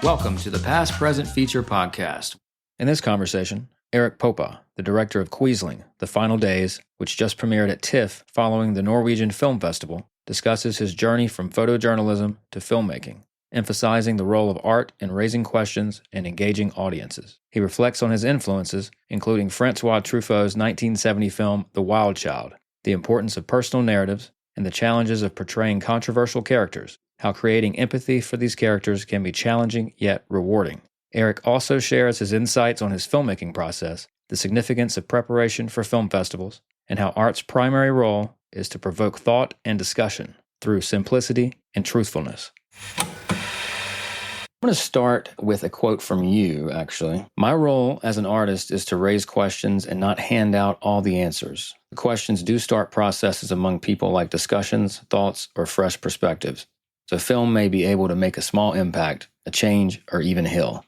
Welcome to the Past Present Feature Podcast. In this conversation, Erik Poppe, the director of Quisling, The Final Days, which just premiered at TIFF following the Norwegian Film Festival, discusses his journey from photojournalism to filmmaking, emphasizing the role of art in raising questions and engaging audiences. He reflects on his influences, including Francois Truffaut's 1970 film The Wild Child, the importance of personal narratives, and the challenges of portraying controversial characters, how creating empathy for these characters can be challenging yet rewarding. Erik also shares his insights on his filmmaking process, the significance of preparation for film festivals, and how art's primary role is to provoke thought and discussion through simplicity and truthfulness. I'm going to start with a quote from you, actually. My role as an artist is to raise questions and not hand out all the answers. The questions do start processes among people like discussions, thoughts, or fresh perspectives. So film may be able to make a small impact, a change, or even heal.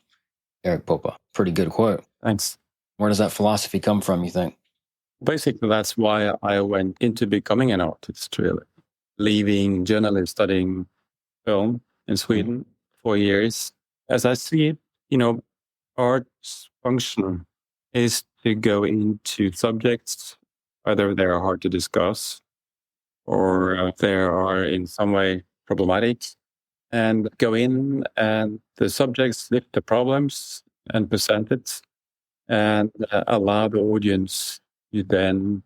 Erik Poppe. Pretty good quote. Thanks. Where does that philosophy come from, you think? Basically, that's why I went into becoming an artist, really. Leaving journalism, studying film in Sweden 4 years. As I see it, art's function is to go into subjects, either they are hard to discuss or they are in some way problematic, and go in and the subjects lift the problems and present it and allow the audience to then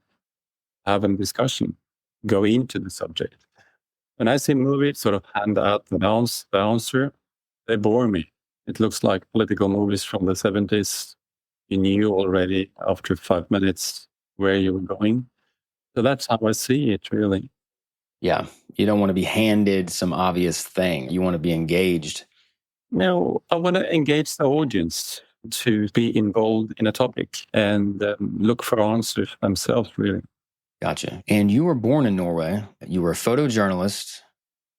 have a discussion, go into the subject. When I see movies sort of hand out the answer, they bore me. It looks like political movies from the 70s. You knew already after 5 minutes where you were going. So that's how I see it, really. Yeah, you don't want to be handed some obvious thing. You want to be engaged. No, I want to engage the audience to be involved in a topic and look for answers themselves, really. Gotcha. And you were born in Norway. You were a photojournalist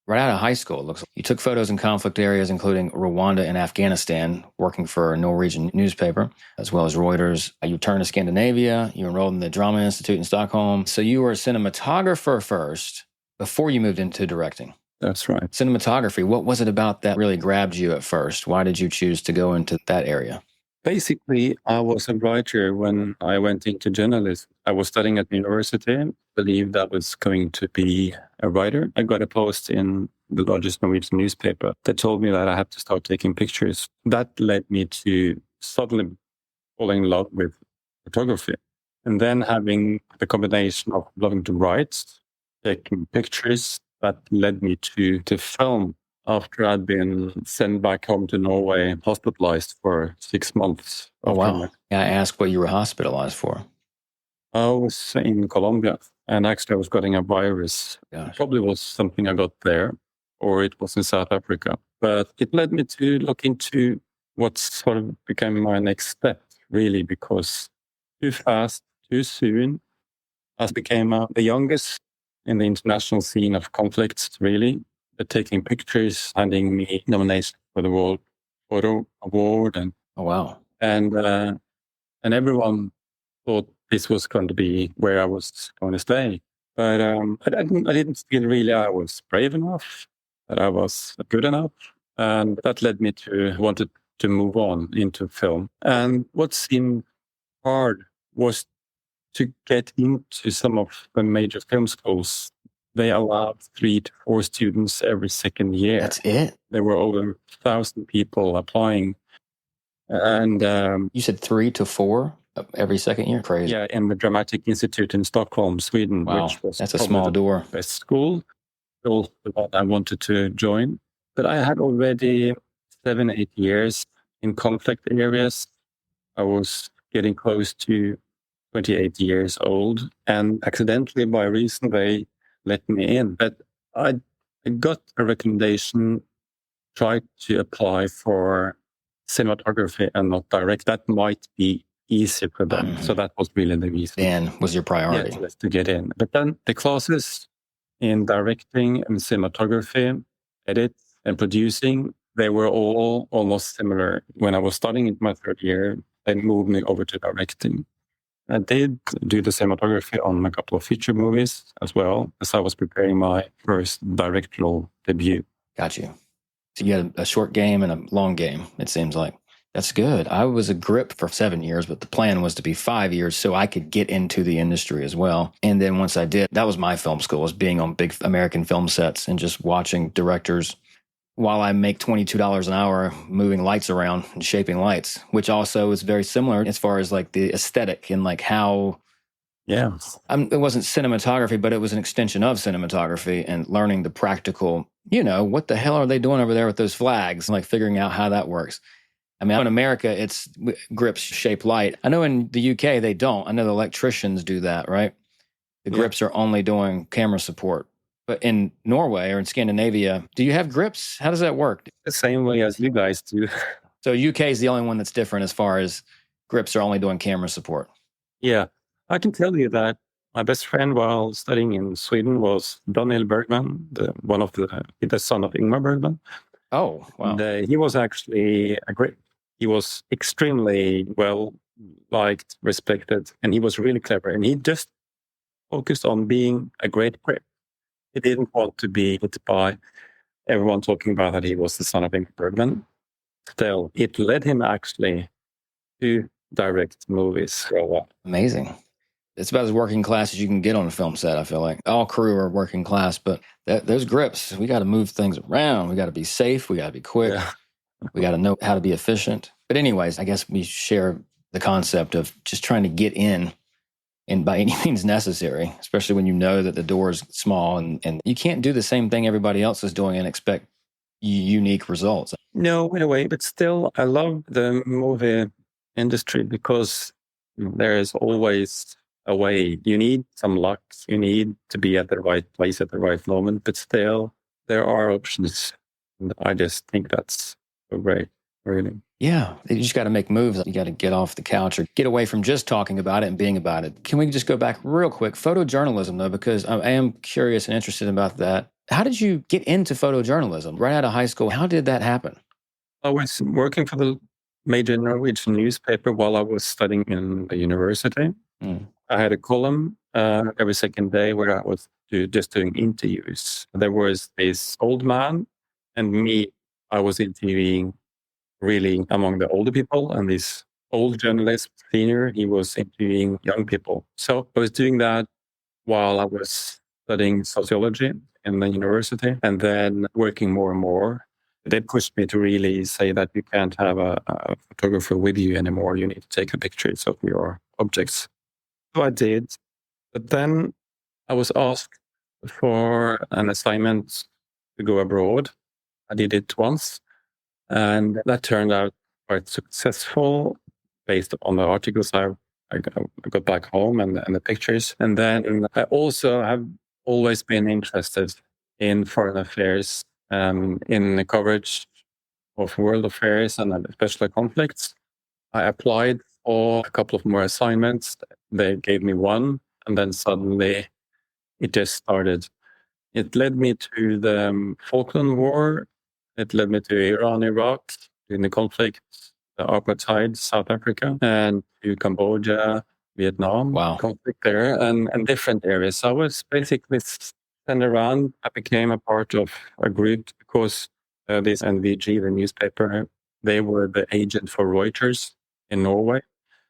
right out of high school. It looks like you took photos in conflict areas, including Rwanda and Afghanistan, working for a Norwegian newspaper, as well as Reuters. You returned to Scandinavia. You enrolled in the Drama Institute in Stockholm. So you were a cinematographer first before you moved into directing. That's right. Cinematography, what was it about that really grabbed you at first? Why did you choose to go into that area? Basically, I was a writer when I went into journalism. I was studying at university, believed I was going to be a writer. I got a post in the largest Norwegian newspaper that told me that I had to start taking pictures. That led me to suddenly falling in love with photography. And then having the combination of loving to write, taking pictures, that led me to film. After I'd been sent back home to Norway, hospitalized for 6 months. Oh, wow. I asked what you were hospitalized for. I was in Colombia, and actually I was getting a virus. Gosh. It probably was something I got there, or it was in South Africa. But it led me to look into what sort of became my next step, really, because too fast, too soon, I became the youngest in the international scene of conflicts, really. Taking pictures, handing me nomination for the World Photo Award, and oh, wow, and everyone thought this was going to be where I was going to stay. But I didn't feel really I was brave enough, that I was good enough, and that led me to wanted to move on into film. And what seemed hard was to get into some of the major film schools. They allowed 3 to 4 students every second year. That's it? There were over 1,000 people applying. And you said 3 to 4 every second year? Crazy. Yeah, in the Dramatic Institute in Stockholm, Sweden. Wow, which was that's a small door. Best school. Also, I wanted to join. But I had already 7-8 years in conflict areas. I was getting close to 28 years old. And accidentally, by reason, they let me in. But I got a recommendation, tried to apply for cinematography and not direct. That might be easier for them. So that was really the reason. And was your priority. Yes, to get in. But then the classes in directing and cinematography, edit and producing, they were all almost similar. When I was studying in my 3rd year, they moved me over to directing. I did do the cinematography on a couple of feature movies as well, as I was preparing my first directorial debut. Got you. So you had a short game and a long game, it seems like. That's good. I was a grip for 7 years, but the plan was to be 5 years so I could get into the industry as well. And then once I did, that was my film school, was being on big American film sets and just watching directors while I make $22 an hour moving lights around and shaping lights, which also is very similar as far as like the aesthetic and like how... Yeah. It wasn't cinematography, but it was an extension of cinematography and learning the practical, what the hell are they doing over there with those flags? Like figuring out how that works. I mean, in America, it's grips shape light. I know in the UK, they don't. I know the electricians do that, right? The grips are only doing camera support. But in Norway or in Scandinavia, do you have grips? How does that work? The same way as you guys do. So UK is the only one that's different as far as grips are only doing camera support. Yeah. I can tell you that my best friend while studying in Sweden was Daniel Bergman, the son of Ingmar Bergman. Oh, wow. And, he was actually he was extremely well liked, respected, and he was really clever. And he just focused on being a great grip. He didn't want to be hit by everyone talking about that he was the son of Ingmar Bergman. Still, it led him actually to direct movies for a while. Amazing. It's about as working class as you can get on a film set, I feel like. All crew are working class, but those grips, we got to move things around. We got to be safe. We got to be quick. Yeah. We got to know how to be efficient. But anyways, I guess we share the concept of just trying to get in and by any means necessary, especially when you know that the door is small and you can't do the same thing everybody else is doing and expect unique results. No, in a way, but still, I love the movie industry because there is always a way. You need some luck. You need to be at the right place at the right moment, but still there are options. And I just think that's so great, really. Yeah, you just got to make moves. You got to get off the couch or get away from just talking about it and being about it. Can we just go back real quick? Photojournalism, though, because I am curious and interested about that. How did you get into photojournalism right out of high school? How did that happen? I was working for the major Norwegian newspaper while I was studying in the university. I had a column every second day where I was just doing interviews. There was this old man and me. I was interviewing really among the older people, and this old journalist, senior, he was interviewing young people. So I was doing that while I was studying sociology in the university, and then working more and more. They pushed me to really say that you can't have a photographer with you anymore. You need to take the pictures of your objects. So I did. But then I was asked for an assignment to go abroad. I did it once, and that turned out quite successful based on the articles I got back home and the pictures. And then I also have always been interested in foreign affairs, in the coverage of world affairs and especially conflicts. I applied for a couple of more assignments. They gave me one, and then suddenly it just started. It led me to the Falkland War. It led me to Iran, Iraq, in the conflict, the apartheid, South Africa, and to Cambodia, Vietnam, conflict there, and different areas. So I was basically sent around. I became a part of a group because this NVG, the newspaper, they were the agent for Reuters in Norway.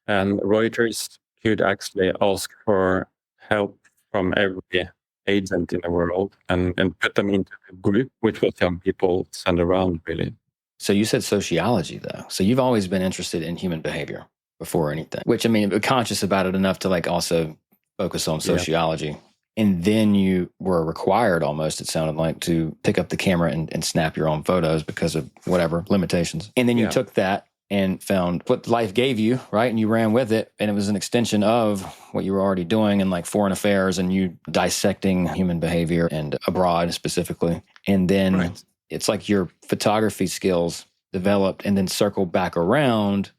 And Reuters could actually ask for help from every agent in the world and put them into a group, which was young people sent around, really. So you said sociology, though. So you've always been interested in human behavior before anything, which, I mean, conscious about it enough to like also focus on sociology. Yeah. And then you were required almost, it sounded like, to pick up the camera and snap your own photos because of whatever limitations. And then you took that and found what life gave you, right? And you ran with it. And it was an extension of what you were already doing in like foreign affairs and you dissecting human behavior and abroad specifically. And then it's like your photography skills developed and then circled back around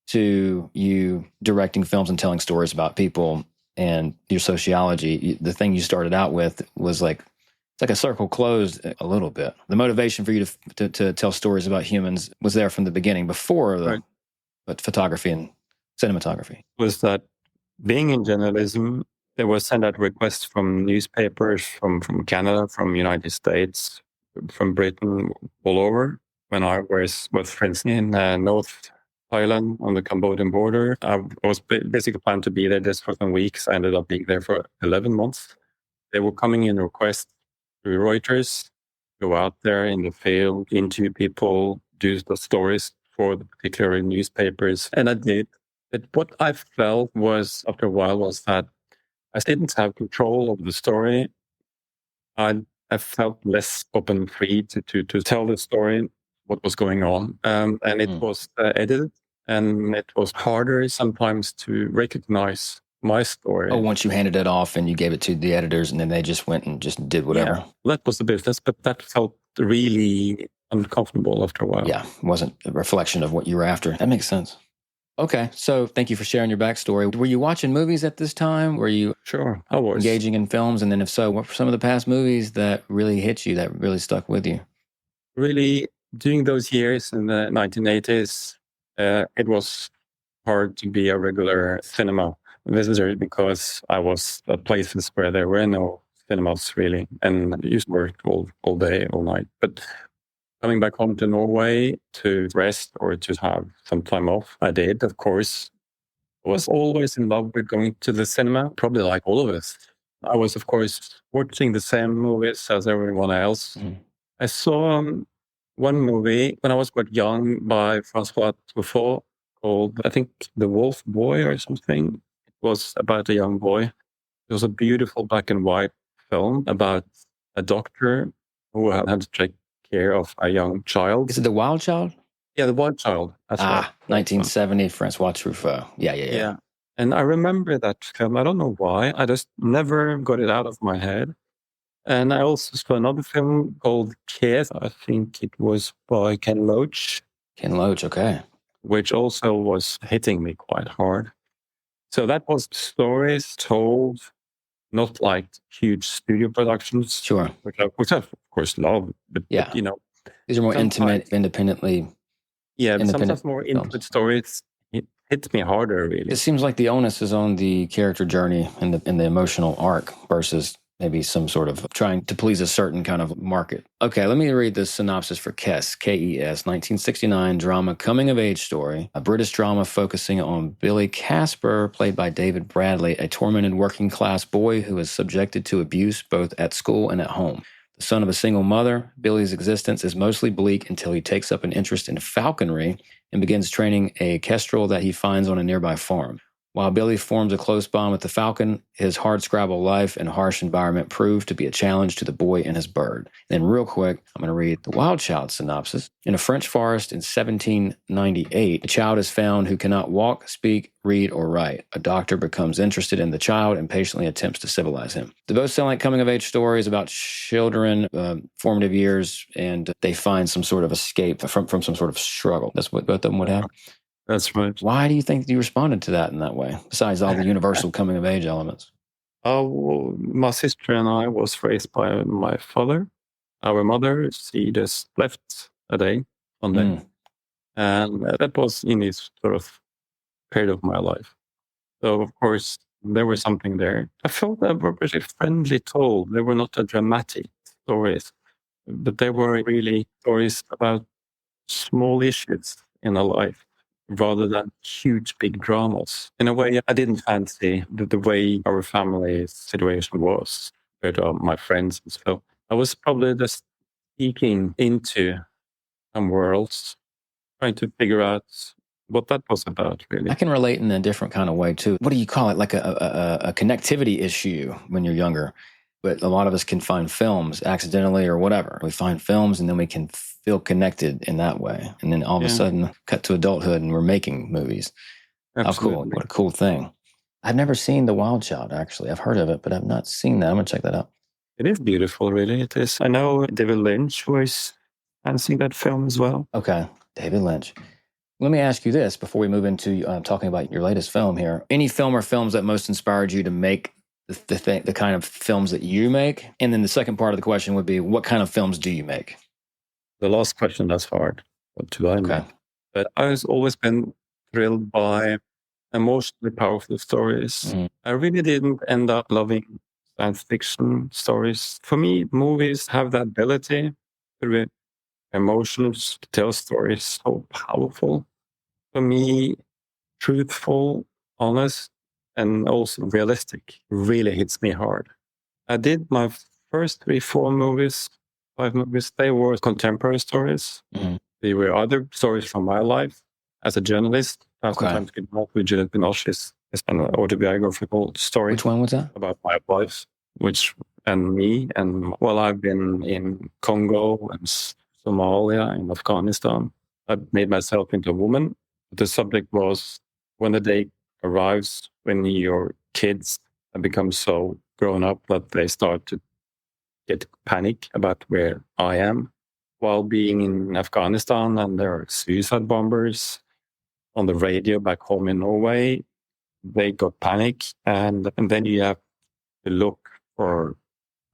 to you directing films and telling stories about people and your sociology. The thing you started out with was like, it's like a circle closed a little bit. The motivation for you to tell stories about humans was there from the beginning, before the photography and cinematography. Was that being in journalism, there was sent out requests from newspapers from Canada, from United States, from Britain all over. When I was with friends in North Thailand on the Cambodian border, I was basically planned to be there just for some weeks. I ended up being there for 11 months. They were coming in requests through Reuters, go out there in the field, interview people, do the stories for the particular newspapers. And I did. But what I felt was, after a while, was that I didn't have control of the story. I felt less open and free to tell the story, what was going on. And it was edited, and it was harder sometimes to recognize my story. Oh, once you handed it off and you gave it to the editors and then they just went and just did whatever. Yeah, that was the business, but that felt really uncomfortable after a while. Yeah, it wasn't a reflection of what you were after. That makes sense. Okay, so thank you for sharing your backstory. Were you watching movies at this time? Were you Sure, I was engaging in films? And then if so, what were some of the past movies that really hit you, that really stuck with you? Really, during those years in the 1980s, it was hard to be a regular cinema visitor because I was at places where there were no cinemas really, and I used to work all day, all night. But coming back home to Norway to rest or to have some time off, I did, of course. I was always in love with going to the cinema, probably like all of us. I was, of course, watching the same movies as everyone else. I saw one movie when I was quite young by Francois Truffaut called, I think, The Wolf Boy or something. It was about a young boy. It was a beautiful black and white film about a doctor who had to take care of a young child. Is it The Wild Child? Yeah, The Wild Child. That's right. 1970, Francois Truffaut. Yeah. And I remember that film. I don't know why. I just never got it out of my head. And I also saw another film called TIFF. I think it was by Ken Loach. Ken Loach, okay. Which also was hitting me quite hard. So that was stories told, not like huge studio productions. Sure. Which I of course love. But you know. These are more intimate, independently. Yeah, sometimes more intimate stories. It hits me harder, really. It seems like the onus is on the character journey and the emotional arc versus maybe some sort of trying to please a certain kind of market. Okay, let me read the synopsis for KES, K-E-S, 1969 drama coming-of-age story, a British drama focusing on Billy Casper, played by David Bradley, a tormented working-class boy who is subjected to abuse both at school and at home. The son of a single mother, Billy's existence is mostly bleak until he takes up an interest in falconry and begins training a kestrel that he finds on a nearby farm. While Billy forms a close bond with the falcon, his hardscrabble life and harsh environment prove to be a challenge to the boy and his bird. Then real quick, I'm going to read The Wild Child synopsis. In a French forest in 1798, a child is found who cannot walk, speak, read, or write. A doctor becomes interested in the child and patiently attempts to civilize him. They both sound like coming-of-age stories about children, formative years, and they find some sort of escape from some sort of struggle. That's what both of them would have. That's right. Why do you think you responded to that in that way, besides all the universal coming-of-age elements? Well, my sister and I was raised by my father. Our mother, she just left a day, one day. And that was in this sort of period of my life. So, of course, there was something there. I felt they were very friendly told. They were not dramatic stories, but they were really stories about small issues in a life, rather than huge, big dramas. In a way, I didn't fancy the way our family situation was compared to my friends and so. I was probably just peeking into some worlds, trying to figure out what that was about, really. I can relate in a different kind of way, too. What do you call it? Like a connectivity issue when you're younger. But a lot of us can find films accidentally or whatever. We find films and then we can feel connected in that way. And then all of a sudden, cut to adulthood and we're making movies. Absolutely. How cool. What a cool thing. I've never seen The Wild Child, actually. I've heard of it, but I've not seen that. I'm going to check that out. It is beautiful, really. It is. I know David Lynch was fancying that film as well. Okay. David Lynch. Let me ask you this before we move into talking about your latest film here. Any film or films that most inspired you to make the kind of films that you make? And then the second part of the question would be, what kind of films do you make? The last question, that's hard. What do I make? But I've always been thrilled by emotionally powerful stories. I really didn't end up loving science fiction stories. For me, movies have that ability through emotions, to tell stories so powerful. For me, truthful, honest, and also realistic really hits me hard. I did my first 5 movies. They were contemporary stories. Mm-hmm. They were other stories from my life as a journalist. Okay. Sometimes get involved with Juliette Binoche's an autobiographical story. Which one was that? About my life, and me. And well, I've been in Congo and Somalia and Afghanistan. I made myself into a woman. The subject was when the day arrives when your kids have become so grown up that they start to get panic about where I am. While being in Afghanistan, and there are suicide bombers on the radio back home in Norway, they got panic, and then you have to look for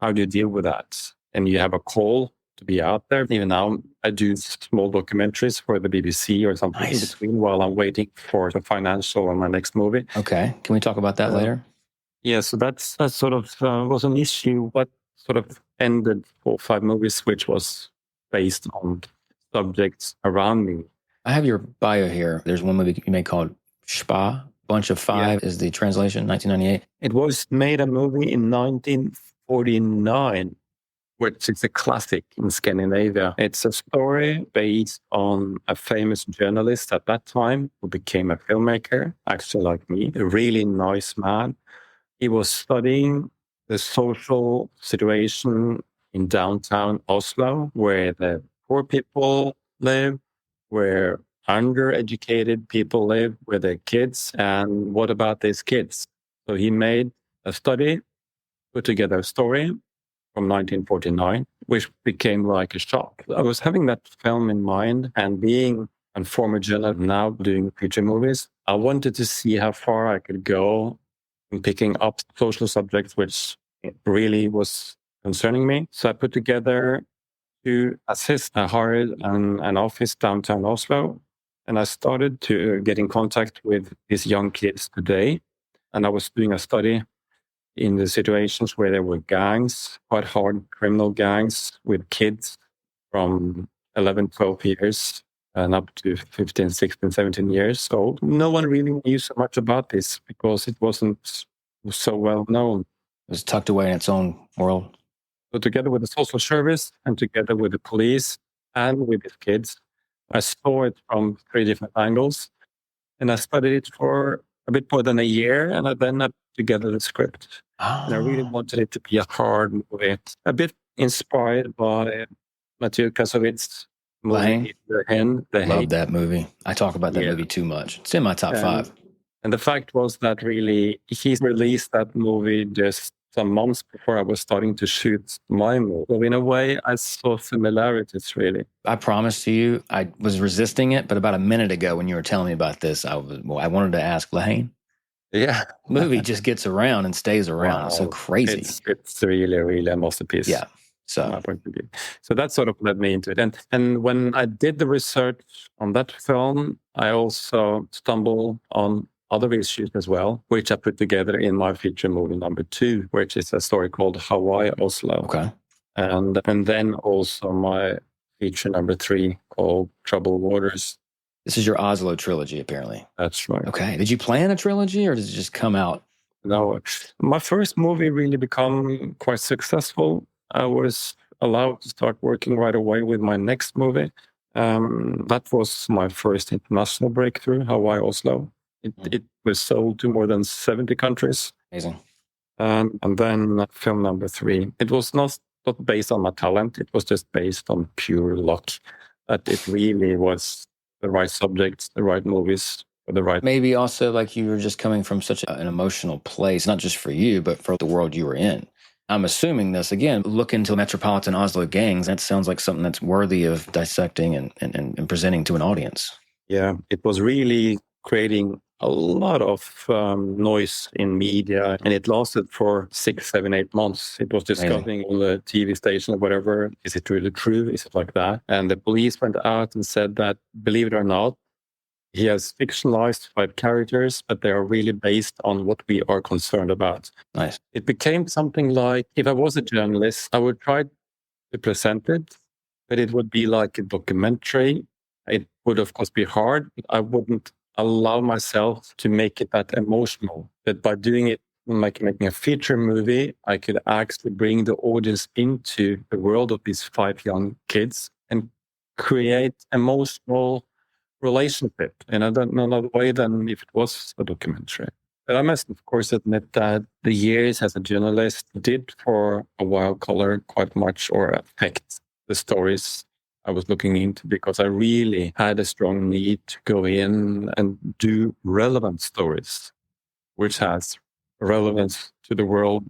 how do you deal with that, and you have a call to be out there. Even now, I do small documentaries for the BBC or something in between while I'm waiting for the financial on my next movie. Okay, can we talk about that later? Yeah, so that sort of was an issue, but sort of ended for 5 movies, which was based on subjects around me. I have your bio here. There's one movie you made called Spa. Bunch of Five is the translation, 1998. It was made a movie in 1949, which is a classic in Scandinavia. It's a story based on a famous journalist at that time who became a filmmaker, actually like me, a really nice man. He was studying the social situation in downtown Oslo, where the poor people live, where undereducated people live with their kids, and what about these kids? So he made a study, put together a story from 1949, which became like a shock. I was having that film in mind, and being a former journalist now doing feature movies, I wanted to see how far I could go in picking up social subjects, which really was concerning me. So I put together to assist. I hired an office downtown Oslo, and I started to get in contact with these young kids today. And I was doing a study in the situations where there were gangs, quite hard criminal gangs with kids from 11, 12 years and up to 15, 16, 17 years old. No one really knew so much about this because it wasn't so well known. It was tucked away in its own world. So together with the social service and together with the police and with the kids, I saw it from 3 different angles. And I studied it for a bit more than a year. And then I put together the script. And I really wanted it to be a hard movie, a bit inspired by Mathieu Kassovitz' movie, The Hen. Love that movie. I talk about that movie too much. It's in my top 5. And the fact was that really he released that movie just some months before I was starting to shoot my movie. So in a way, I saw similarities, really. I promise to you, I was resisting it, but about a minute ago when you were telling me about this, I wanted to ask Lahane. Yeah. Movie just gets around and stays around. Wow. It's so crazy. It's really, really a masterpiece. Yeah. So that sort of led me into it. And when I did the research on that film, I also stumbled on other issues as well, which I put together in my feature movie number 2, which is a story called Hawaii Oslo. Okay. And then also my feature number 3 called Troubled Waters. This is your Oslo trilogy, apparently. That's right. Okay. Did you plan a trilogy or did it just come out? No. My first movie really became quite successful. I was allowed to start working right away with my next movie. That was my first international breakthrough, Hawaii Oslo. It was sold to more than 70 countries. Amazing. And then film number 3. It was not based on my talent. It was just based on pure luck. That it really was the right subjects, the right movies, or the right... Maybe also like you were just coming from such an emotional place, not just for you, but for the world you were in. I'm assuming this, again, look into metropolitan Oslo gangs. That sounds like something that's worthy of dissecting and presenting to an audience. Yeah, it was really creating a lot of noise in media, and it lasted for 6, 7, 8 months. It was discussing on the TV station or whatever. Is it really true? Is it like that? And the police went out and said that, believe it or not, he has fictionalized 5 characters, but they are really based on what we are concerned about. Nice. It became something like, if I was a journalist, I would try to present it but it would be like a documentary. It would, of course, be hard, but I wouldn't allow myself to make it that emotional. But by doing it, like making a feature movie, I could actually bring the audience into the world of these 5 young kids and create emotional relationship in another way than if it was a documentary. But I must, of course, admit that the years as a journalist did for a while color quite much or affect the stories I was looking into, because I really had a strong need to go in and do relevant stories, which has relevance to the world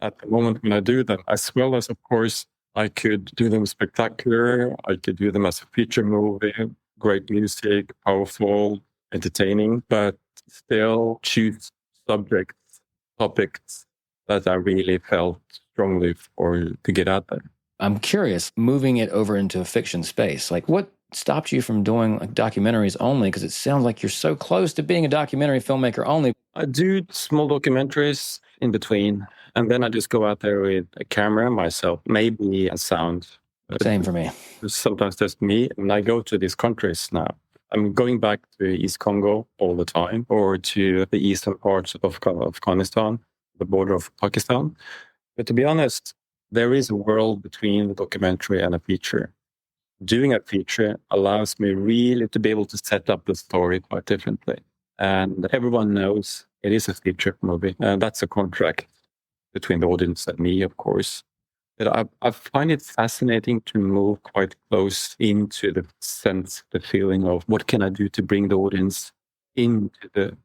at the moment when I do them, as well as, of course, I could do them spectacular. I could do them as a feature movie, great music, powerful, entertaining, but still choose subjects, topics that I really felt strongly for to get out there. I'm curious, moving it over into a fiction space, like what stopped you from doing like documentaries only? Because it sounds like you're so close to being a documentary filmmaker only. I do small documentaries in between, and then I just go out there with a camera myself, maybe a sound. Same for me. Sometimes just me, and I go to these countries now. I'm going back to East Congo all the time, or to the eastern parts of Afghanistan, the border of Pakistan. But to be honest, there is a world between the documentary and a feature. Doing a feature allows me really to be able to set up the story quite differently. And everyone knows it is a feature movie. And that's a contract between the audience and me, of course. But I find it fascinating to move quite close into the sense, the feeling of what can I do to bring the audience into the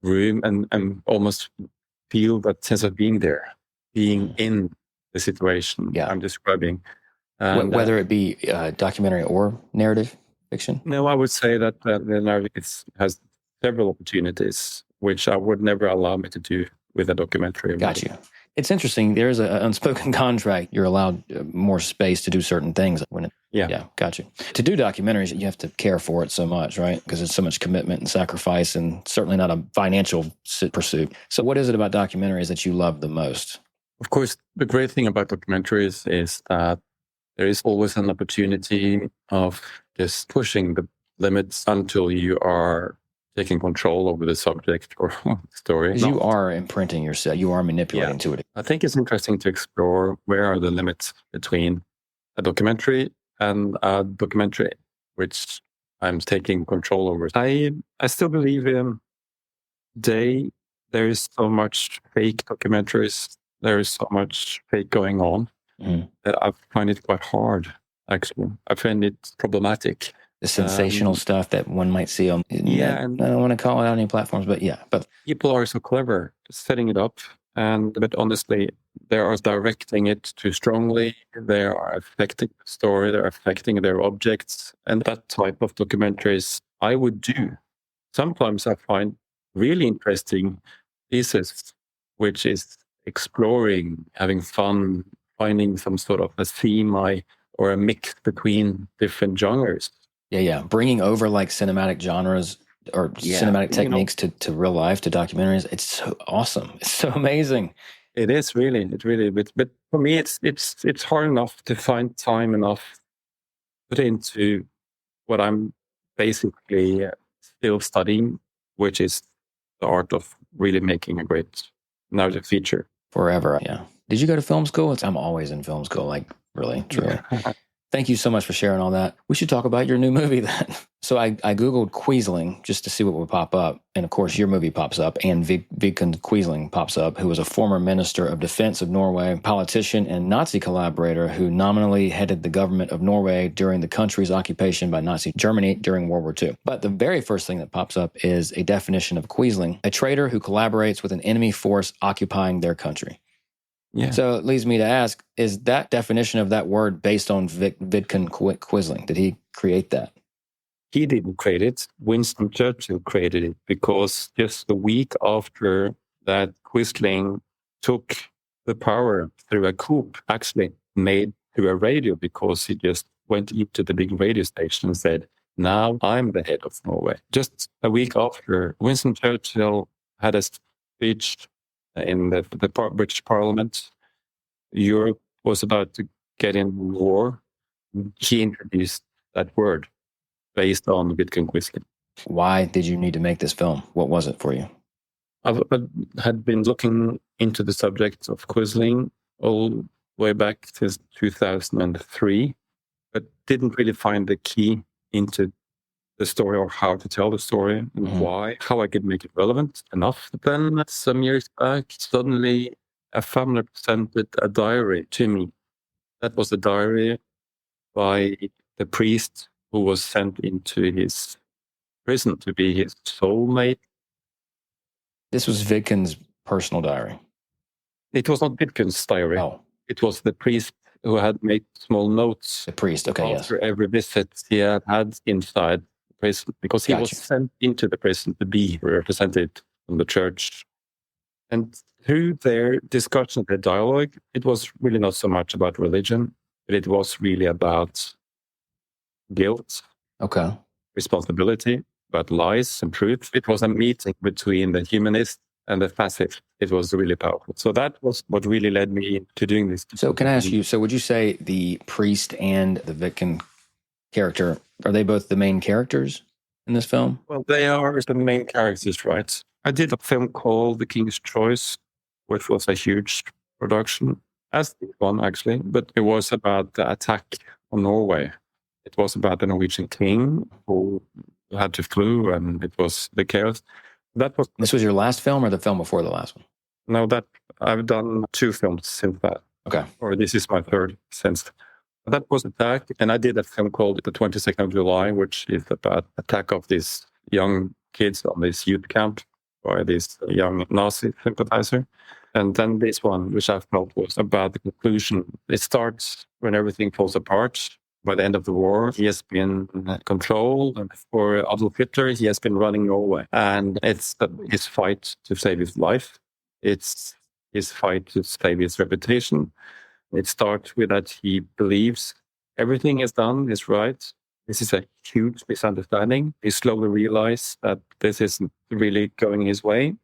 room and almost feel that sense of being there, being in the situation I'm describing. And, whether it be documentary or narrative fiction? No, I would say that the narrative has several opportunities, which I would never allow me to do with a documentary. Got you. It's interesting. There's an unspoken contract. You're allowed more space to do certain things. Yeah, got you. To do documentaries, you have to care for it so much, right? Because there's so much commitment and sacrifice, and certainly not a financial pursuit. So what is it about documentaries that you love the most? Of course, the great thing about documentaries is that there is always an opportunity of just pushing the limits until you are taking control over the subject or the story. Because you are imprinting yourself, you are manipulating to it. I think it's interesting to explore where are the limits between a documentary and a documentary, which I'm taking control over. I still believe there is so much fake documentaries, there is so much fake going on that I find it quite hard, actually. I find it problematic. The sensational stuff that one might see on, and I don't want to call it on any platforms, but people are so clever setting it up, but honestly, they are directing it too strongly. They are affecting the story, they're affecting their objects, and that type of documentaries I would do. Sometimes I find really interesting pieces, which is exploring, having fun, finding some sort of a theme or a mix between different genres. Yeah. Bringing over like cinematic genres or cinematic techniques to real life, to documentaries. It's so awesome. It's so amazing. It is really, but for me, it's hard enough to find time enough put into what I'm basically still studying, which is the art of really making a great narrative feature. Forever, yeah. Did you go to film school? I'm always in film school, like really, truly. Yeah. Thank you so much for sharing all that. We should talk about your new movie then. So I Googled Quisling just to see what would pop up. And of course, your movie pops up, and Vidkun Quisling pops up, who was a former Minister of Defense of Norway, politician and Nazi collaborator who nominally headed the government of Norway during the country's occupation by Nazi Germany during World War II. But the very first thing that pops up is a definition of Quisling, a traitor who collaborates with an enemy force occupying their country. Yeah. So it leads me to ask, is that definition of that word based on Vidkun Quisling? Did he create that? He didn't create it. Winston Churchill created it, because just a week after that, Quisling took the power through a coup, actually made through a radio, because he just went into the big radio station and said, "Now I'm the head of Norway." Just a week after, Winston Churchill had a speech in the British Parliament. Europe was about to get in war. he introduced that word based on Wittgen Quisling. Why did you need to make this film? What was it for you? I had been looking into the subject of Quisling all the way back since 2003, but didn't really find the key into the story or how to tell the story and why, how I could make it relevant enough. Then some years back, suddenly a family presented a diary to me. That was a diary by the priest who was sent into his prison to be his soulmate. This was Wittgen's personal diary. It was not Wittgen's diary. Oh. It was the priest who had made small notes. The priest, okay, after every visit he had inside the prison, because he was sent into the prison to be represented from the church. And through their discussion, their dialogue, it was really not so much about religion, but it was really about guilt, responsibility, about lies and truth. It was a meeting between the humanist and the fascist. It was really powerful. So that was what really led me to doing this. So can I ask you, so would you say the priest and the Wittgen character, are they both the main characters in this film? Well, they are the main characters, right? I did a film called The King's Choice, which was a huge production, as did one actually, but it was about the attack on Norway. It was about the Norwegian king who had to flee, and it was the chaos. This was your last film or the film before the last one? No, that I've done 2 films since that. Okay. Or this is my 3rd since. That was attack, and I did a film called The 22nd of July, which is about attack of these young kids on this youth camp by this young Nazi sympathizer. And then this one, which I felt was about the conclusion. It starts when everything falls apart. By the end of the war, he has been controlled. And for Adolf Hitler, he has been running Norway. And it's his fight to save his life. It's his fight to save his reputation. It starts with that he believes everything is done is right. This is a huge misunderstanding. He slowly realizes that this isn't really going his way.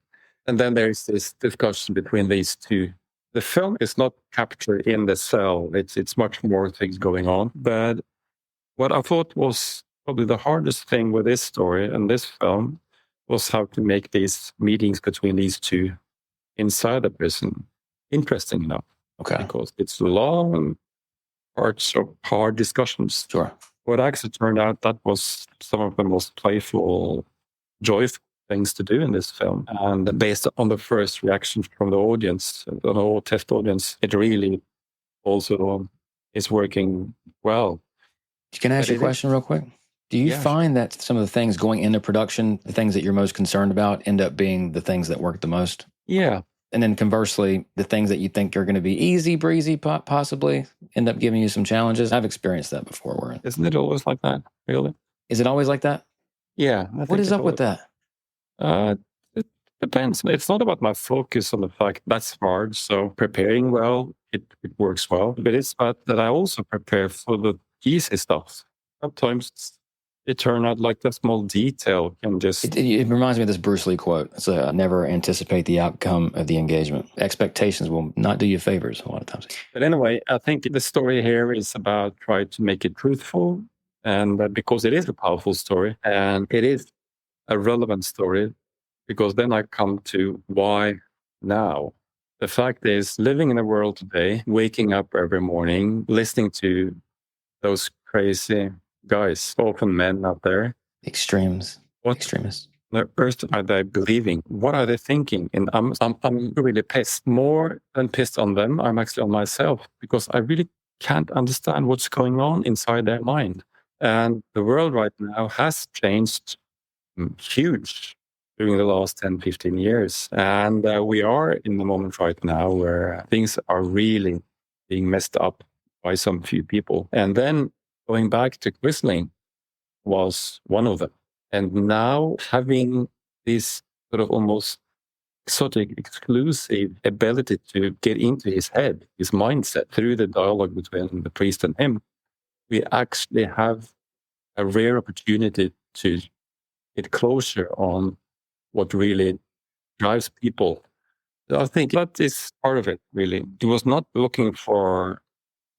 And then there's this discussion between these two. The film is not captured in the cell. It's much more things going on. But what I thought was probably the hardest thing with this story and this film was how to make these meetings between these two inside the prison interesting enough. Okay. Because it's long and hard discussions. Sure. What actually turned out, that was some of the most playful, joyful things to do in this film. And based on the first reaction from the audience, the whole TIFF audience, it really also is working well. Can I ask you a question real quick? Do you find that some of the things going into production, the things that you're most concerned about, end up being the things that work the most? Yeah. And then conversely, the things that you think are going to be easy breezy possibly end up giving you some challenges? I've experienced that before. Isn't it always like that, really? Is it always like that? Yeah. What is up with that? It depends. It's not about my focus on the fact that's hard. So preparing well, it works well. But it's about that I also prepare for the easy stuff. Sometimes it turned out like the small detail can just... It reminds me of this Bruce Lee quote. It's never anticipate the outcome of the engagement. Expectations will not do you favors a lot of times. But anyway, I think the story here is about trying to make it truthful. And because it is a powerful story and it is a relevant story, because then I come to why now. The fact is, living in a world today, waking up every morning, listening to those crazy guys, often men out there. Extremes. What extremists? On earth are they believing? What are they thinking? And I'm really pissed. More than pissed on them, I'm actually on myself, because I really can't understand what's going on inside their mind. And the world right now has changed huge during the last 10, 15 years. And we are in the moment right now where things are really being messed up by some few people. And then going back to Quisling was one of them. And now having this sort of almost exotic, exclusive ability to get into his head, his mindset, through the dialogue between the priest and him, we actually have a rare opportunity to get closure on what really drives people. So I think that is part of it, really. He was not looking for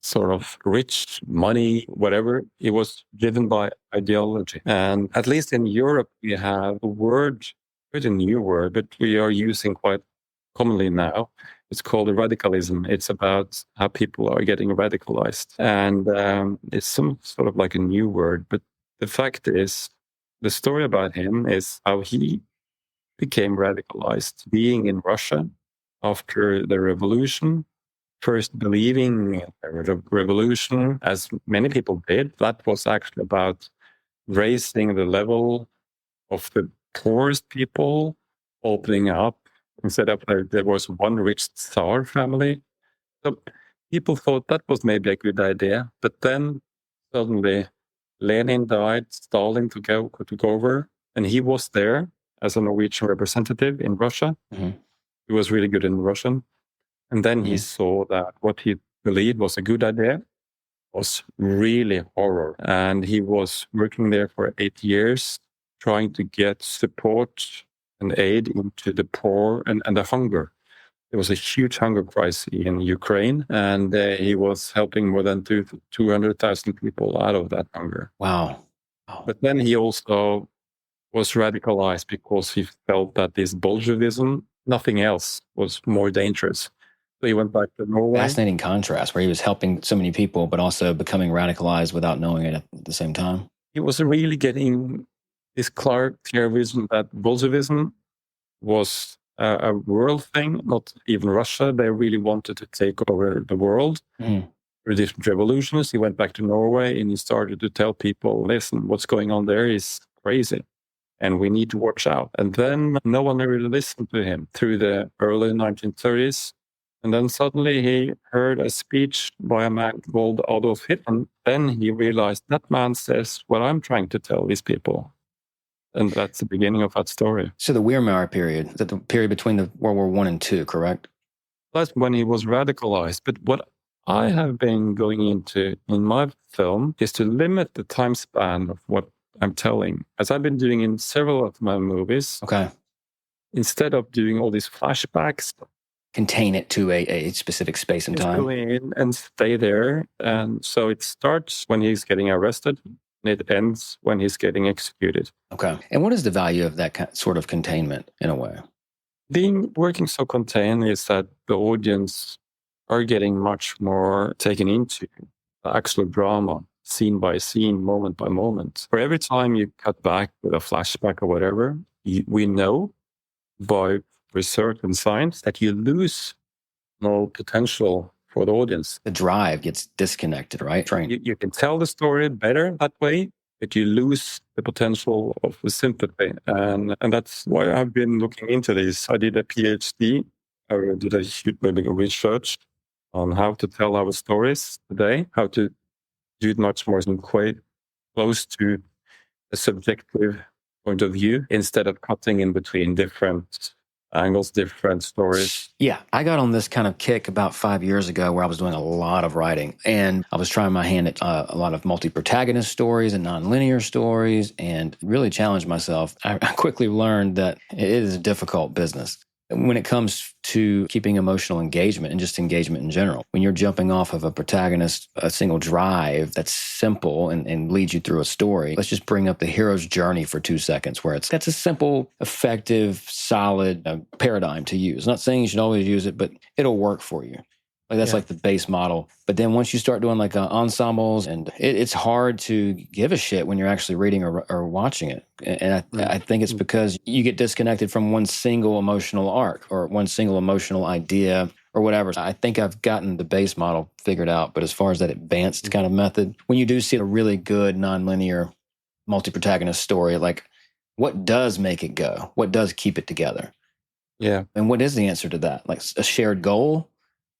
sort of rich, money, whatever. It was driven by ideology. And at least in Europe, we have a word, quite a new word, but we are using quite commonly now. It's called radicalism. It's about how people are getting radicalized. And it's some sort of like a new word. But the fact is, the story about him is how he became radicalized, being in Russia after the revolution, first believing in the revolution, as many people did. That was actually about raising the level of the poorest people, opening up. Instead of there was one rich Tsar family. So people thought that was maybe a good idea. But then suddenly Lenin died, Stalin took over, and he was there as a Norwegian representative in Russia. Mm-hmm. He was really good in Russian. And then he saw that what he believed was a good idea was really horror. And he was working there for 8 years, trying to get support and aid into the poor and the hunger. There was a huge hunger crisis in Ukraine, and he was helping more than 200,000 people out of that hunger. Wow. But then he also was radicalized because he felt that this Bolshevism, nothing else, was more dangerous. So he went back to Norway. Fascinating contrast where he was helping so many people, but also becoming radicalized without knowing it at the same time. He was really getting this clear vision that Bolshevism was a world thing, not even Russia. They really wanted to take over the world. Through different revolutions, he went back to Norway and he started to tell people, listen, what's going on there is crazy and we need to watch out. And then no one really listened to him through the early 1930s. And then suddenly he heard a speech by a man called Adolf Hitler. Then he realized that man says what I'm trying to tell these people. And that's the beginning of that story. So the Weimar period, is that the period between the World War I and II, correct? That's when he was radicalized. But what I have been going into in my film is to limit the time span of what I'm telling, as I've been doing in several of my movies. Okay. Instead of doing all these flashbacks, contain it to a specific space and time. Go in and stay there. And so it starts when he's getting arrested and it ends when he's getting executed. Okay. And what is the value of that sort of containment in a way? Working so contained is that the audience are getting much more taken into the actual drama, scene by scene, moment by moment. For every time you cut back with a flashback or whatever, we know by research and science that you lose no potential for the audience. The drive gets disconnected, right? You can tell the story better that way, but you lose the potential of the sympathy. And that's why I've been looking into this. I did a PhD. I did a huge research on how to tell our stories today, how to do it much more quite close to a subjective point of view instead of cutting in between different angles, different stories. Yeah, I got on this kind of kick about 5 years ago where I was doing a lot of writing and I was trying my hand at a lot of multi-protagonist stories and nonlinear stories and really challenged myself. I quickly learned that it is a difficult business when it comes to keeping emotional engagement and just engagement in general. When you're jumping off of a protagonist, a single drive that's simple and leads you through a story, let's just bring up the hero's journey for 2 seconds where that's a simple, effective, solid paradigm to use. Not saying you should always use it, but it'll work for you. Like that's like the base model. But then once you start doing like ensembles, and it's hard to give a shit when you're actually reading or watching it. And I think it's because you get disconnected from one single emotional arc or one single emotional idea or whatever. I think I've gotten the base model figured out. But as far as that advanced kind of method, when you do see a really good nonlinear multi-protagonist story, like what does make it go? What does keep it together? Yeah. And what is the answer to that? Like a shared goal?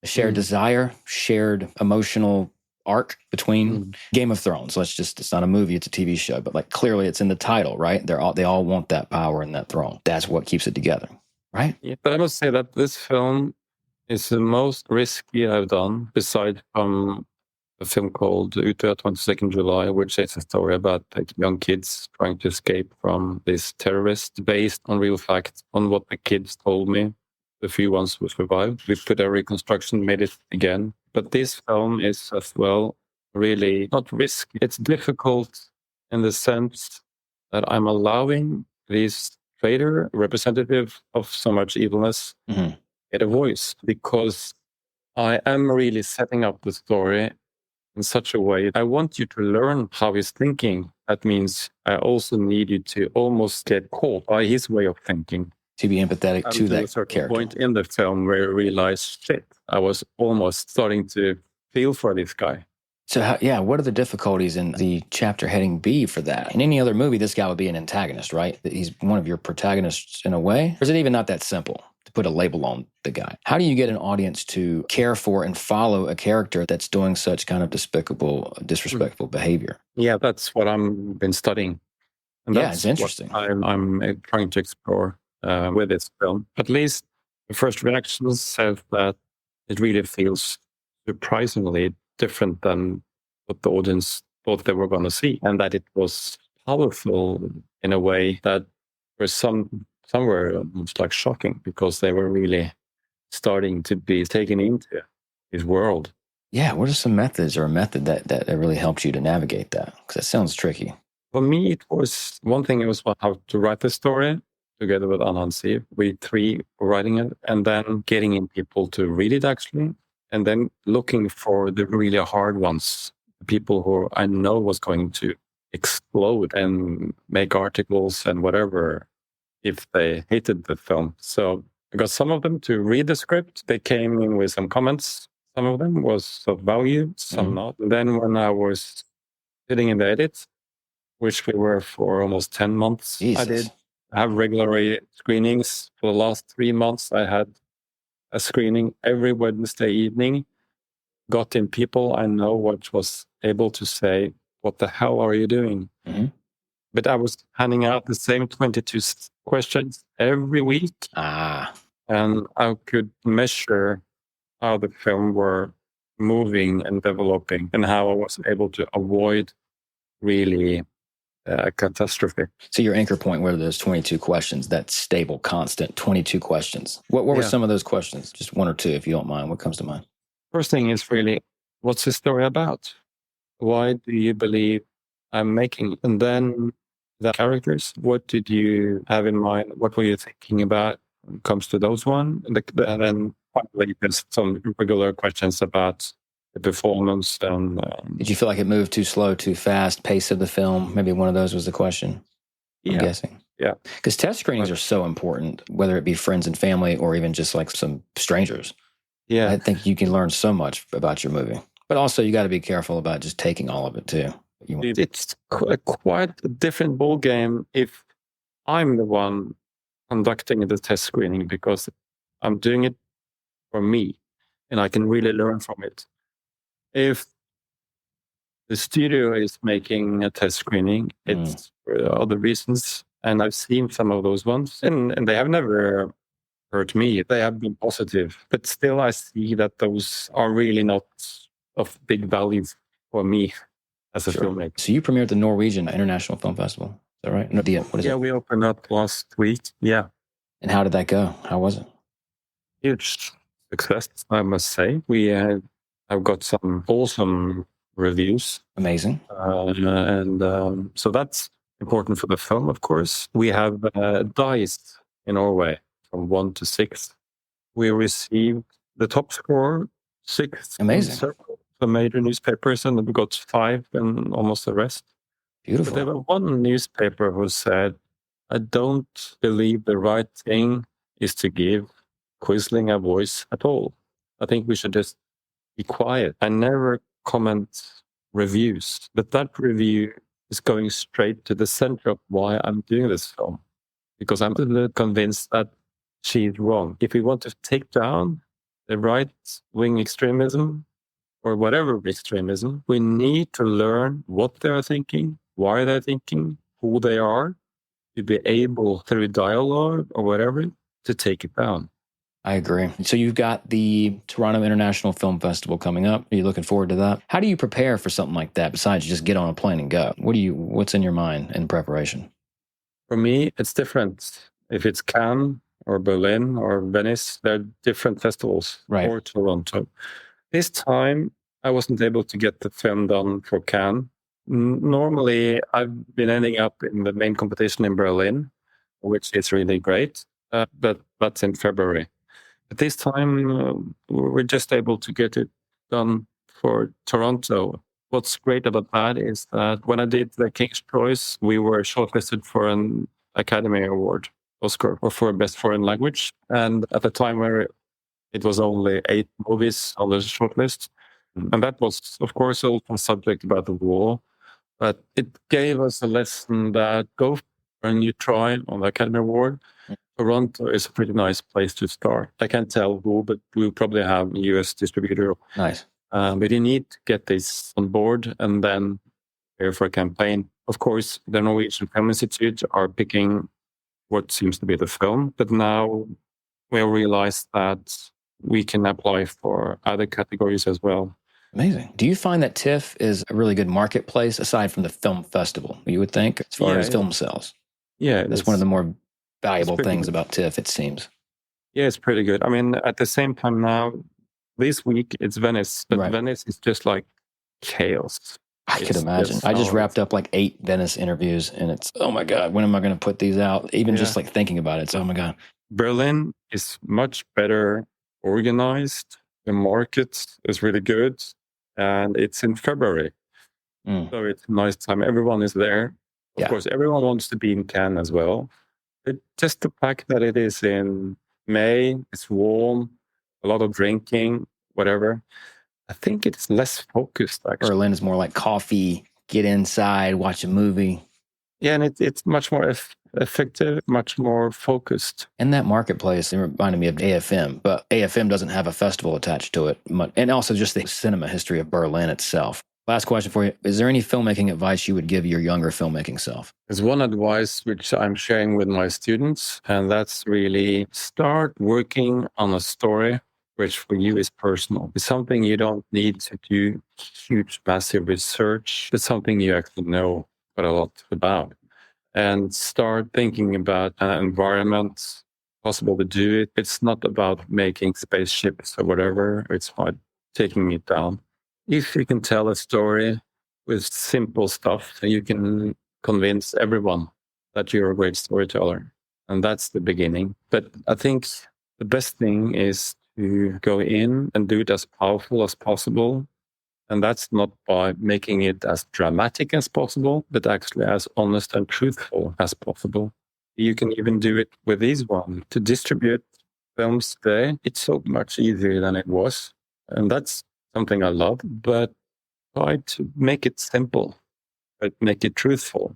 A shared desire, shared emotional arc between Game of Thrones. It's not a movie, it's a TV show, but like clearly it's in the title, right? They all want that power and that throne. That's what keeps it together, right? Yeah, but I must say that this film is the most risky I've done, besides from a film called E30 22nd July, which is a story about like young kids trying to escape from this terrorist based on real facts, on what the kids told me. the few ones who survived. We put a reconstruction, made it again. But this film is as well really not risky. It's difficult in the sense that I'm allowing this traitor, representative of so much evilness, get a voice, because I am really setting up the story in such a way. I want you to learn how he's thinking. That means I also need you to almost get caught by his way of thinking. To be empathetic to that a certain character. Point in the film where I realized, shit, I was almost starting to feel for this guy. So, what are the difficulties in the chapter heading B for that? In any other movie, this guy would be an antagonist, right? He's one of your protagonists in a way. Or is it even not that simple to put a label on the guy? How do you get an audience to care for and follow a character that's doing such kind of despicable, disrespectful behavior? Yeah, that's what I've been studying. And it's interesting. I'm trying to explore with this film. At least the first reactions said that it really feels surprisingly different than what the audience thought they were going to see, and that it was powerful in a way that was somewhere almost like shocking, because they were really starting to be taken into his world. Yeah, what are some methods or a method that really helps you to navigate that? Because that sounds tricky. For me, it was one thing. It was how to write the story together with Anansi. We three were writing it, and then getting in people to read it actually. And then looking for the really hard ones, the people who I know was going to explode and make articles and whatever if they hated the film. So I got some of them to read the script. They came in with some comments. Some of them was of value, some not. And then when I was sitting in the edit, which we were for almost 10 months, Jesus. I did have regular screenings. For the last 3 months, I had a screening every Wednesday evening, got in people I know what was able to say, what the hell are you doing? But I was handing out the same 22 questions every week. And I could measure how the film were moving and developing and how I was able to avoid really a catastrophe. So your anchor point were those 22 questions, that stable, constant 22 questions. What were some of those questions? Just one or two, if you don't mind. What comes to mind? First thing is really, what's the story about? Why do you believe I'm making? And then the characters, what did you have in mind? What were you thinking about when it comes to those one? And then finally, there's some regular questions about the performance. And did you feel like it moved too slow, too fast, pace of the film? Maybe one of those was the question, I'm guessing. Yeah. Because test screenings are so important, whether it be friends and family or even just like some strangers. Yeah. I think you can learn so much about your movie. But also you got to be careful about just taking all of it too. It's quite a different ball game if I'm the one conducting the test screening, because I'm doing it for me and I can really learn from it. If the studio is making a test screening, it's for other reasons. And I've seen some of those ones and they have never hurt me. They have been positive. But still, I see that those are really not of big value for me as a filmmaker. So you premiered the Norwegian International Film Festival. Is that right? No, what is it? We opened up last week. Yeah. And how did that go? How was it? Huge success, I must say. We have got some awesome reviews. Amazing. So that's important for the film, of course. We have dice in Norway from 1 to 6. We received the top score, 6. Amazing. The major newspapers, and we got 5 and almost the rest. Beautiful. But there was one newspaper who said, I don't believe the right thing is to give Quisling a voice at all. I think we should just be quiet. I never comment reviews, but that review is going straight to the center of why I'm doing this film, because I'm convinced that she's wrong. If we want to take down the right-wing extremism or whatever extremism, we need to learn what they are thinking, why they're thinking, who they are, to be able, through dialogue or whatever, to take it down. I agree. So you've got the Toronto International Film Festival coming up. Are you looking forward to that? How do you prepare for something like that besides just get on a plane and go? What's in your mind in preparation? For me, it's different. If it's Cannes or Berlin or Venice. There are different festivals, Right. or Toronto. This time, I wasn't able to get the film done for Cannes. Normally, I've been ending up in the main competition in Berlin, which is really great, but that's in February. But this time, we're just able to get it done for Toronto. What's great about that is that when I did the King's Choice, we were shortlisted for an Academy Award, Oscar, or for Best Foreign Language. And at the time where it was only 8 movies on the shortlist. And that was, of course, also subject about the war. But it gave us a lesson that go when you try on the Academy Award. Toronto is a pretty nice place to start. I can't tell who, but we'll probably have a US distributor. Nice. But you need to get this on board and then prepare for a campaign. Of course, the Norwegian Film Institute are picking what seems to be the film, but now we realize that we can apply for other categories as well. Amazing. Do you find that TIFF is a really good marketplace aside from the film festival, you would think, as far as film sales? Yeah. That's one of the more valuable things about TIFF, it seems. Yeah, it's pretty good. I mean, at the same time now, this week it's Venice, but Venice is just like chaos. I could imagine. I just wrapped up like 8 Venice interviews and it's, oh my God, when am I going to put these out? Even just like thinking about it, it's, oh my God. Berlin is much better organized. The market is really good. And it's in February. So it's a nice time. Everyone is there. Of course, everyone wants to be in Cannes as well. But just the fact that it is in May, it's warm, a lot of drinking, whatever. I think it's less focused, actually. Berlin is more like coffee, get inside, watch a movie. Yeah, and it's much more effective, much more focused. And that marketplace, it reminded me of AFM, but AFM doesn't have a festival attached to it. And also just the cinema history of Berlin itself. Last question for you. Is there any filmmaking advice you would give your younger filmmaking self? There's one advice which I'm sharing with my students, and that's really start working on a story which for you is personal. It's something you don't need to do huge, massive research. It's something you actually know quite a lot about. And start thinking about an environment, possible to do it. It's not about making spaceships or whatever. It's about taking it down. If you can tell a story with simple stuff, you can convince everyone that you're a great storyteller. And that's the beginning. But I think the best thing is to go in and do it as powerful as possible. And that's not by making it as dramatic as possible, but actually as honest and truthful as possible. You can even do it with these ones. To distribute films today, it's so much easier than it was. And that's something I love, but try to make it simple, but make it truthful.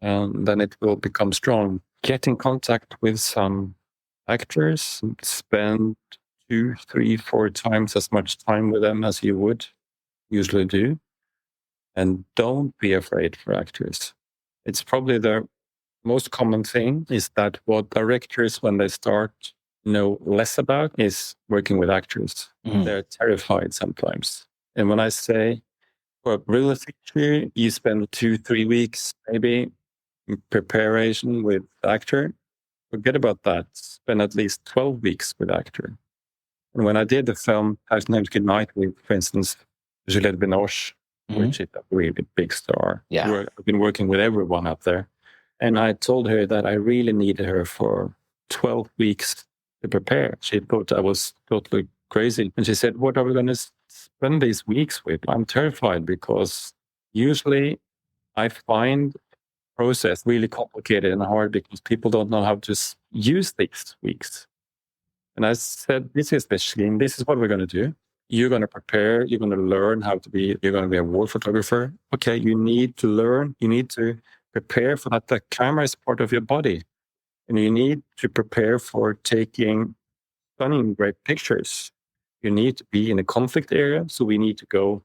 And then it will become strong. Get in contact with some actors, spend 2, 3, 4 times as much time with them as you would usually do. And don't be afraid for actors. It's probably the most common thing is that what directors, when they start, know less about is working with actors. They're terrified sometimes. And when I say, well, realistically, you spend 2-3 weeks maybe in preparation with the actor, forget about that. Spend at least 12 weeks with the actor. And when I did the film House Names Good Night with, for instance, Juliette Binoche, which is a really big star. Yeah. I've been working with everyone up there. And I told her that I really needed her for 12 weeks to prepare. She thought I was totally crazy. And she said, what are we going to spend these weeks with? I'm terrified because usually I find the process really complicated and hard because people don't know how to use these weeks. And I said, this is the machine. This is what we're going to do. You're going to prepare. You're going to learn how to be, you're going to be a war photographer. Okay, you need to learn. You need to prepare for that. The camera is part of your body. And you need to prepare for taking stunning, great pictures. You need to be in a conflict area. So we need to go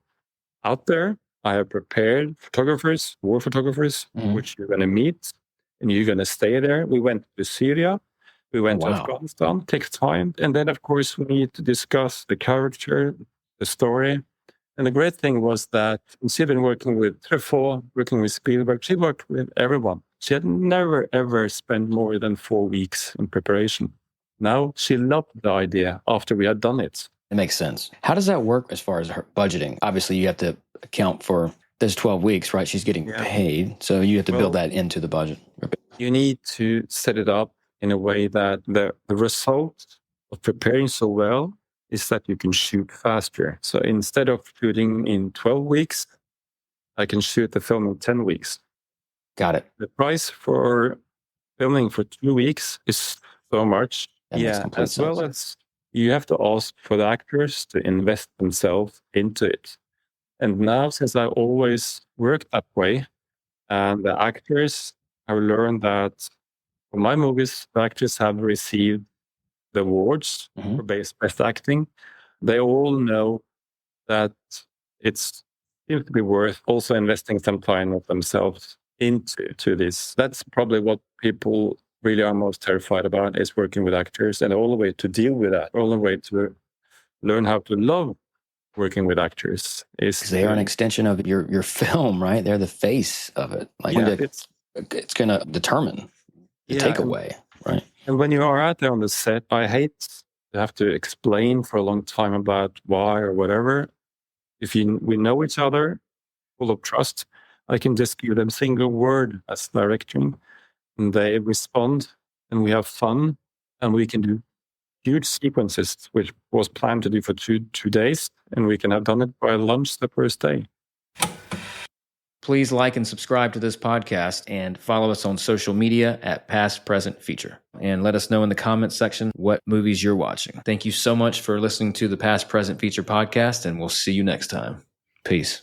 out there. I have prepared photographers, war photographers, which you're going to meet. And you're going to stay there. We went to Syria. We went to Afghanistan. Takes time. And then, of course, we need to discuss the character, the story. And the great thing was that she had been working with Truffaut, working with Spielberg. She worked with everyone. She had never, ever spent more than 4 weeks in preparation. Now she loved the idea after we had done it. It makes sense. How does that work as far as her budgeting? Obviously, you have to account for, there's 12 weeks, right? She's getting paid. So you have to build that into the budget. You need to set it up in a way that the result of preparing so well is that you can shoot faster. So instead of shooting in 12 weeks, I can shoot the film in 10 weeks. Got it. The price for filming for 2 weeks is so much. As well as you have to ask for the actors to invest themselves into it. And now, since I always worked that way, and the actors have learned that for my movies, the actors have received the awards for best acting. They all know that it seems to be worth also investing some time of themselves into this. That's probably what people really are most terrified about, is working with actors, and all the way to deal with that, all the way to learn how to love working with actors. Is they are an extension of your film, right? They're the face of it. Like it's going to determine the takeaway, right? And when you are out there on the set, I hate to have to explain for a long time about why or whatever. If we know each other, full of trust, I can just give them a single word as directing, and they respond, and we have fun, and we can do huge sequences, which was planned to do for two days, and we can have done it by lunch the first day. Please like and subscribe to this podcast and follow us on social media at Past Present Feature. And let us know in the comments section what movies you're watching. Thank you so much for listening to the Past Present Feature podcast, and we'll see you next time. Peace.